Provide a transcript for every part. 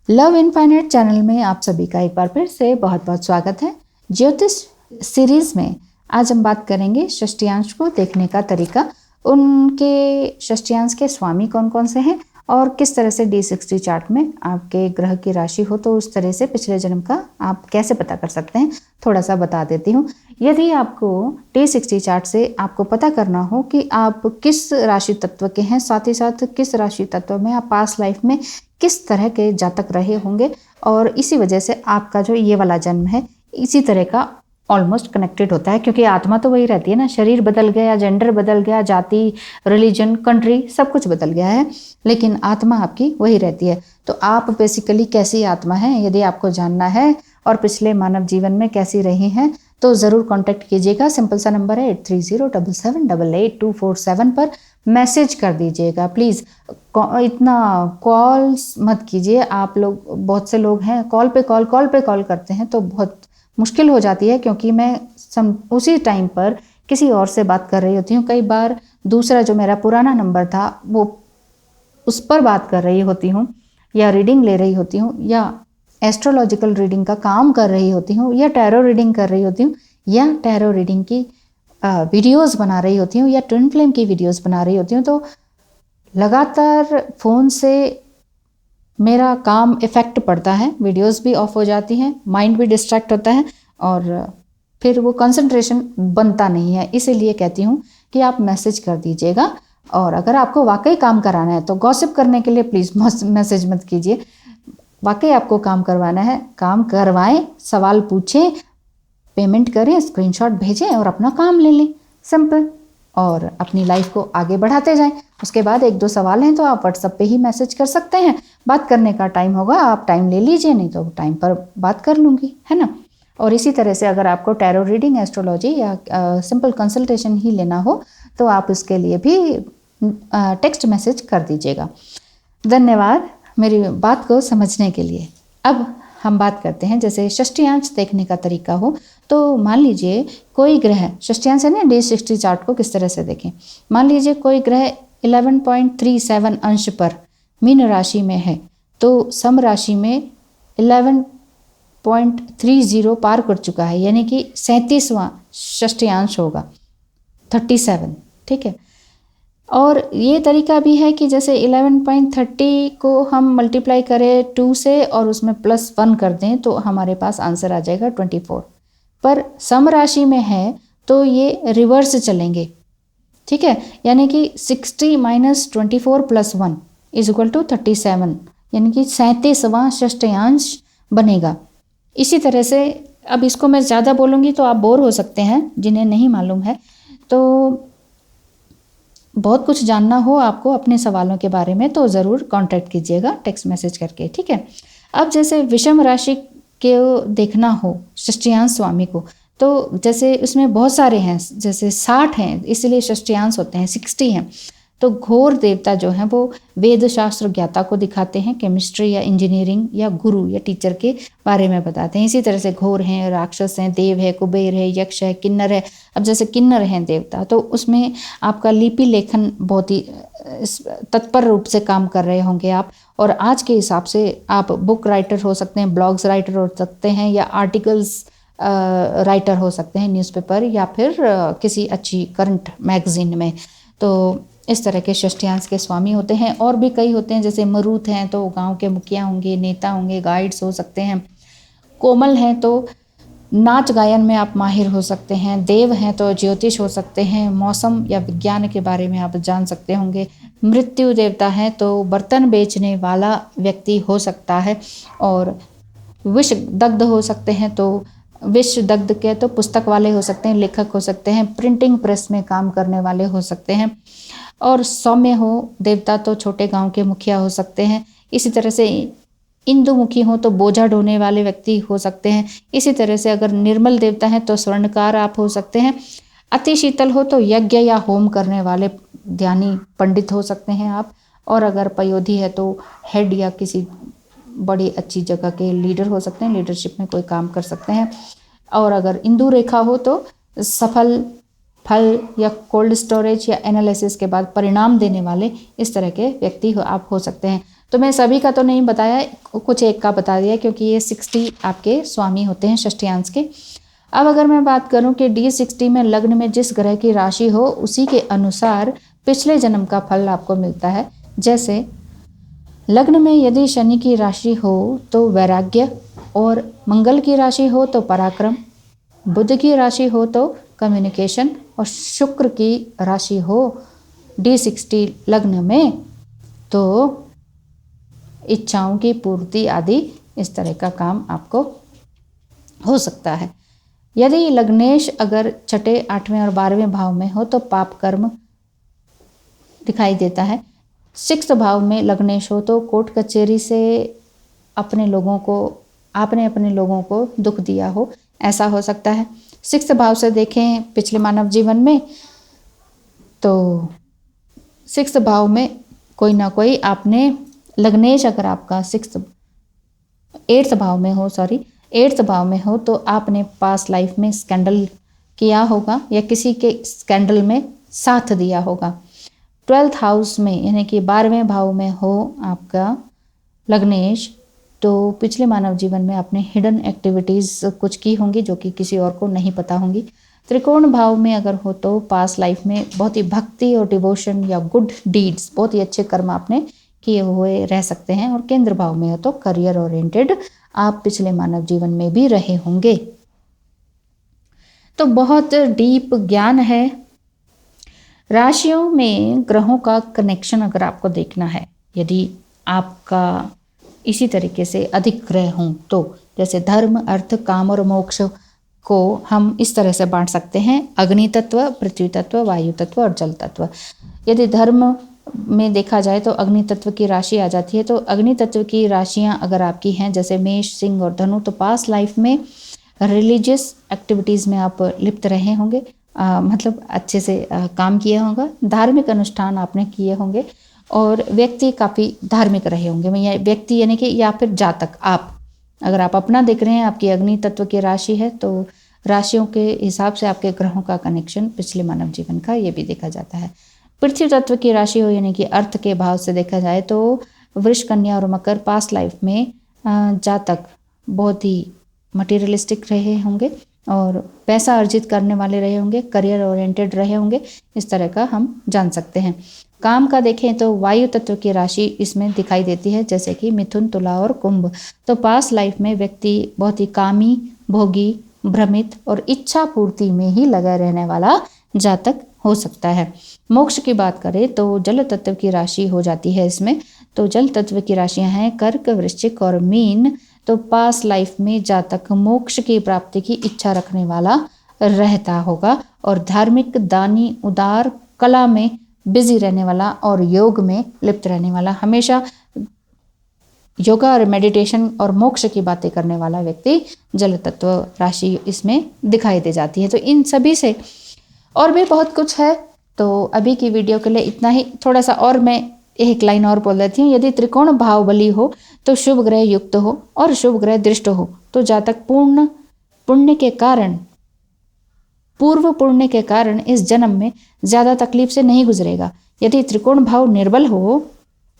Love infinite channel में आप सभी का एक बार फिर से बहुत बहुत स्वागत है। ज्योतिष सीरीज में आज हम बात करेंगे षष्ठ्यांश को देखने का तरीका, उनके षष्ठ्यांश के स्वामी कौन कौन से हैं और किस तरह से D60 चार्ट में आपके ग्रह की राशि हो तो उस तरह से पिछले जन्म का आप कैसे पता कर सकते हैं, थोड़ा सा बता देती हूँ। यदि आपको D60 चार्ट से आपको पता करना हो कि आप किस राशि तत्व के हैं, साथ ही साथ किस राशि तत्व में आप पास्ट लाइफ में किस तरह के जातक रहे होंगे और इसी वजह से आपका जो ये वाला जन्म है इसी तरह का ऑलमोस्ट कनेक्टेड होता है, क्योंकि आत्मा तो वही रहती है ना। शरीर बदल गया, जेंडर बदल गया, जाति, रिलीजन, कंट्री सब कुछ बदल गया है, लेकिन आत्मा आपकी वही रहती है। तो आप बेसिकली कैसी आत्मा हैं यदि आपको जानना है और पिछले मानव जीवन में कैसी रही हैं तो ज़रूर कांटेक्ट कीजिएगा। सिंपल सा नंबर है 8307788247 पर मैसेज कर दीजिएगा प्लीज़। इतना कॉल्स मत कीजिए। आप लोग, बहुत से लोग हैं कॉल पे कॉल करते हैं तो बहुत मुश्किल हो जाती है, क्योंकि मैं उसी टाइम पर किसी और से बात कर रही होती हूँ। कई बार दूसरा जो मेरा पुराना नंबर था वो उस पर बात कर रही होती हूँ या रीडिंग ले रही होती हूँ या एस्ट्रोलॉजिकल रीडिंग का काम कर रही होती हूँ या टैरो रीडिंग कर रही होती हूँ या टैरो रीडिंग की वीडियोस बना रही होती हूँ या ट्विन फ्लेम की वीडियोस बना रही होती हूँ। तो लगातार फ़ोन से मेरा काम इफ़ेक्ट पड़ता है, वीडियोस भी ऑफ हो जाती हैं, माइंड भी डिस्ट्रैक्ट होता है और फिर वो कंसंट्रेशन बनता नहीं है। इसीलिए कहती हूँ कि आप मैसेज कर दीजिएगा। और अगर आपको वाकई काम कराना है तो गॉसिप करने के लिए प्लीज़ मैसेज मत कीजिए। वाकई आपको काम करवाना है, काम करवाएं, सवाल पूछें, पेमेंट करें, स्क्रीनशॉट भेजें और अपना काम ले लें, सिंपल। और अपनी लाइफ को आगे बढ़ाते जाएं। उसके बाद एक दो सवाल हैं तो आप व्हाट्सएप पे ही मैसेज कर सकते हैं। बात करने का टाइम होगा आप टाइम ले लीजिए, नहीं तो टाइम पर बात कर लूँगी, है ना। और इसी तरह से अगर आपको टैरो रीडिंग, एस्ट्रोलॉजी या सिंपल कंसल्टेशन ही लेना हो तो आप उसके लिए भी टेक्स्ट मैसेज कर दीजिएगा। धन्यवाद मेरी बात को समझने के लिए। अब हम बात करते हैं, जैसे षष्ठ्यांश देखने का तरीका हो तो मान लीजिए कोई ग्रह, षष्ठ्यांश है ना, D60 चार्ट को किस तरह से देखें। मान लीजिए कोई ग्रह 11.37 अंश पर मीन राशि में है तो सम राशि में 11.30 पार कर चुका है, यानी कि 37वां षष्ठ्यांश होगा, 37, ठीक है। और ये तरीका भी है कि जैसे 11.30 को हम मल्टीप्लाई करें 2 से और उसमें +1 कर दें तो हमारे पास आंसर आ जाएगा 24। पर सम राशि में है तो ये रिवर्स चलेंगे, ठीक है। यानी कि 60 - 24 + 1 = 37, यानी कि 37वां षष्ठ्यांश बनेगा। इसी तरह से अब इसको मैं ज़्यादा बोलूँगी तो आप बोर हो सकते हैं, जिन्हें नहीं मालूम है। तो बहुत कुछ जानना हो आपको अपने सवालों के बारे में तो ज़रूर कांटेक्ट कीजिएगा टेक्स्ट मैसेज करके, ठीक है। अब जैसे विषम राशि के देखना हो षष्ठ्यांश स्वामी को तो जैसे उसमें बहुत सारे हैं, जैसे 60 हैं, इसलिए षष्ठ्यांश होते हैं, 60 हैं। तो घोर देवता जो हैं वो वेद शास्त्र ज्ञाता को दिखाते हैं, केमिस्ट्री या इंजीनियरिंग या गुरु या टीचर के बारे में बताते हैं। इसी तरह से घोर हैं, राक्षस हैं, देव है, कुबेर है, यक्ष है, किन्नर है। अब जैसे किन्नर हैं देवता तो उसमें आपका लिपि लेखन बहुत ही तत्पर रूप से काम कर रहे होंगे आप, और आज के हिसाब से आप बुक राइटर हो सकते हैं, ब्लॉग्स राइटर हो सकते हैं या आर्टिकल्स राइटर हो सकते हैं न्यूज़पेपर या फिर किसी अच्छी करंट मैगजीन में। तो इस तरह के षष्ठ्यांश के स्वामी होते हैं। और भी कई होते हैं, जैसे मरूत हैं तो गांव के मुखिया होंगे, नेता होंगे, गाइड्स हो सकते हैं। कोमल हैं तो नाच गायन में आप माहिर हो सकते हैं। देव हैं तो ज्योतिष हो सकते हैं, मौसम या विज्ञान के बारे में आप जान सकते होंगे। मृत्यु देवता हैं तो बर्तन बेचने वाला व्यक्ति हो सकता है। और विष दग्ध हो सकते हैं तो विश्व दग्ध के तो पुस्तक वाले हो सकते हैं, लेखक हो सकते हैं, प्रिंटिंग प्रेस में काम करने वाले हो सकते हैं। और सौम्य हो देवता तो छोटे गांव के मुखिया हो सकते हैं। इसी तरह से इंदुमुखी हो तो बोझा ढोने वाले व्यक्ति हो सकते हैं। इसी तरह से अगर निर्मल देवता है तो स्वर्णकार आप हो सकते हैं। अति शीतल हो तो यज्ञ या होम करने वाले ध्यानी पंडित हो सकते हैं आप। और अगर पयोधी है तो हेड या किसी बड़ी अच्छी जगह के लीडर हो सकते हैं, लीडरशिप में कोई काम कर सकते हैं। और अगर इंदु रेखा हो तो सफल, फल या कोल्ड स्टोरेज या एनालिसिस के बाद परिणाम देने वाले इस तरह के व्यक्ति आप हो सकते हैं। तो मैं सभी का तो नहीं बताया, कुछ एक का बता दिया, क्योंकि ये 60 आपके स्वामी होते हैं षष्ठ्यांश के। अब अगर मैं बात करूं कि D60 में लग्न में जिस ग्रह की राशि हो उसी के अनुसार पिछले जन्म का फल आपको मिलता है। जैसे लग्न में यदि शनि की राशि हो तो वैराग्य, और मंगल की राशि हो तो पराक्रम, बुध की राशि हो तो कम्युनिकेशन, और शुक्र की राशि हो D60 लग्न में तो इच्छाओं की पूर्ति आदि इस तरह का काम आपको हो सकता है। यदि लग्नेश अगर छठे, 8वें और 12वें भाव में हो तो पाप कर्म दिखाई देता है। 6th भाव में लग्नेश हो तो कोर्ट कचहरी से आपने अपने लोगों को दुख दिया हो, ऐसा हो सकता है। 6th भाव से देखें पिछले मानव जीवन में तो 6th भाव में कोई ना कोई आपने लग्नेश अगर आपका 8th भाव में हो 8th भाव में हो तो आपने पास्ट लाइफ में स्कैंडल किया होगा या किसी के स्कैंडल में साथ दिया होगा। 12th हाउस में यानी कि 12वें भाव में हो आपका लग्नेश तो पिछले मानव जीवन में आपने हिडन एक्टिविटीज़ कुछ की होंगी जो कि किसी और को नहीं पता होंगी। त्रिकोण भाव में अगर हो तो पास्ट लाइफ में बहुत ही भक्ति और डिवोशन या गुड डीड्स, बहुत ही अच्छे कर्म आपने किए हुए रह सकते हैं। और केंद्र भाव में हो तो करियर ओरिएंटेड आप पिछले मानव जीवन में भी रहे होंगे। तो बहुत डीप ज्ञान है। राशियों में ग्रहों का कनेक्शन अगर आपको देखना है, यदि आपका इसी तरीके से अधिक ग्रह हों तो जैसे धर्म, अर्थ, काम और मोक्ष को हम इस तरह से बांट सकते हैं, अग्नि तत्व, पृथ्वी तत्व, वायु तत्व और जल तत्व। यदि धर्म में देखा जाए तो अग्नि तत्व की राशि आ जाती है। तो अग्नि तत्व की राशियां अगर आपकी हैं जैसे मेष, सिंह और धनु, तो पास्ट लाइफ में रिलीजियस एक्टिविटीज़ में आप लिप्त रहे होंगे, मतलब अच्छे से काम किया होगा, धार्मिक अनुष्ठान आपने किए होंगे और व्यक्ति काफ़ी धार्मिक रहे होंगे। व्यक्ति यानी कि या फिर जातक, आप अगर आप अपना देख रहे हैं, आपकी अग्नि तत्व की राशि है तो राशियों के हिसाब से आपके ग्रहों का कनेक्शन पिछले मानव जीवन का ये भी देखा जाता है। पृथ्वी तत्व की राशि हो यानी कि अर्थ के भाव से देखा जाए तो वृष, कन्या और मकर पास्ट लाइफ में जातक बहुत ही मटेरियलिस्टिक रहे होंगे और पैसा अर्जित करने वाले रहे होंगे, करियर ओरिएंटेड रहे होंगे, इस तरह का हम जान सकते हैं। काम का देखें तो वायु तत्व की राशि इसमें दिखाई देती है जैसे कि मिथुन, तुला और कुंभ। तो पास्ट लाइफ में व्यक्ति बहुत ही कामी, भोगी, भ्रमित और इच्छा पूर्ति में ही लगा रहने वाला जातक हो सकता है। मोक्ष की बात करें तो जल तत्व की राशि हो जाती है इसमें। तो जल तत्व की राशियां हैं कर्क, वृश्चिक और मीन। तो पास्ट लाइफ में जातक मोक्ष की प्राप्ति की इच्छा रखने वाला रहता होगा और धार्मिक, दानी, उदार, कला में बिजी रहने वाला और योग में लिप्त रहने वाला, हमेशा योगा और मेडिटेशन और मोक्ष की बातें करने वाला व्यक्ति जल तत्व राशि इसमें दिखाई दे जाती है। तो इन सभी से और भी बहुत कुछ है, तो अभी की वीडियो के लिए इतना ही। थोड़ा सा और मैं एक लाइन और बोल देती हूँ। यदि त्रिकोण भाव बली हो तो शुभ ग्रह युक्त हो और शुभ ग्रह दृष्ट हो तो जातक पूर्व पुण्य के कारण इस जन्म में ज़्यादा तकलीफ से नहीं गुजरेगा। यदि त्रिकोण भाव निर्बल हो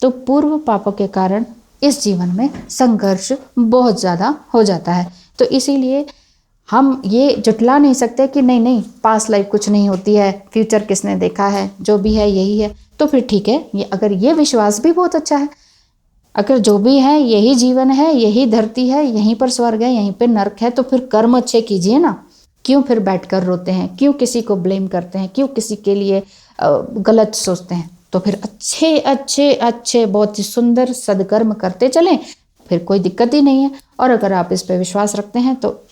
तो पूर्व पापों के कारण इस जीवन में संघर्ष बहुत ज़्यादा हो जाता है। तो इसीलिए हम ये जुटला नहीं सकते कि नहीं पास्ट लाइफ कुछ नहीं होती है, फ्यूचर किसने देखा है, जो भी है यही है। तो फिर ठीक है, ये अगर ये विश्वास भी बहुत अच्छा है, अगर जो भी है यही जीवन है, यही धरती है, यहीं पर स्वर्ग है, यहीं पर नर्क है, तो फिर कर्म अच्छे कीजिए ना। क्यों फिर बैठकर रोते हैं, क्यों किसी को ब्लेम करते हैं, क्यों किसी के लिए गलत सोचते हैं। तो फिर अच्छे अच्छे अच्छे बहुत ही सुंदर सदकर्म करते चलें, फिर कोई दिक्कत ही नहीं है। और अगर आप इस पर विश्वास रखते हैं तो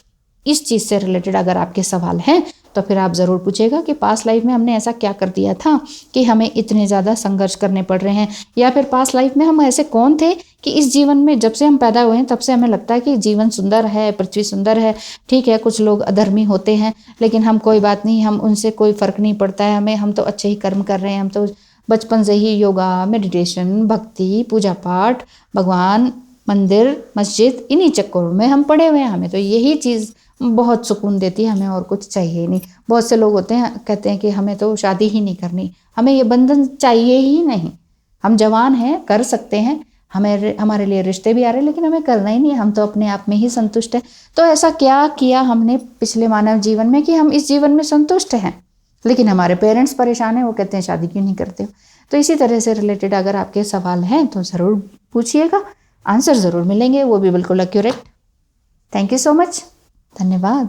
इस चीज़ से रिलेटेड अगर आपके सवाल हैं तो फिर आप ज़रूर पूछेगा कि पास्ट लाइफ में हमने ऐसा क्या कर दिया था कि हमें इतने ज़्यादा संघर्ष करने पड़ रहे हैं, या फिर पास्ट लाइफ में हम ऐसे कौन थे कि इस जीवन में जब से हम पैदा हुए हैं तब से हमें लगता है कि जीवन सुंदर है, पृथ्वी सुंदर है। ठीक है, कुछ लोग अधर्मी होते हैं लेकिन हम कोई बात नहीं, हम उनसे कोई फ़र्क नहीं पड़ता है, हम तो अच्छे ही कर्म कर रहे हैं। हम तो बचपन से ही योगा, मेडिटेशन, भक्ति, पूजा पाठ, भगवान, मंदिर, मस्जिद, इन्हीं चक्करों में हम पड़े हुए हैं। हमें तो यही चीज़ बहुत सुकून देती है, हमें और कुछ चाहिए नहीं। बहुत से लोग होते हैं कहते हैं कि हमें तो शादी ही नहीं करनी, हमें ये बंधन चाहिए ही नहीं, हम जवान हैं, कर सकते हैं, हमारे लिए रिश्ते भी आ रहे हैं लेकिन हमें करना ही नहीं है, हम तो अपने आप में ही संतुष्ट हैं। तो ऐसा क्या किया हमने पिछले मानव जीवन में कि हम इस जीवन में संतुष्ट हैं, लेकिन हमारे पेरेंट्स परेशान हैं, वो कहते हैं शादी क्यों नहीं करते हो। तो इसी तरह से रिलेटेड अगर आपके सवाल हैं तो ज़रूर पूछिएगा, आंसर ज़रूर मिलेंगे, वो भी बिल्कुल accurate. Thank you so much, धन्यवाद।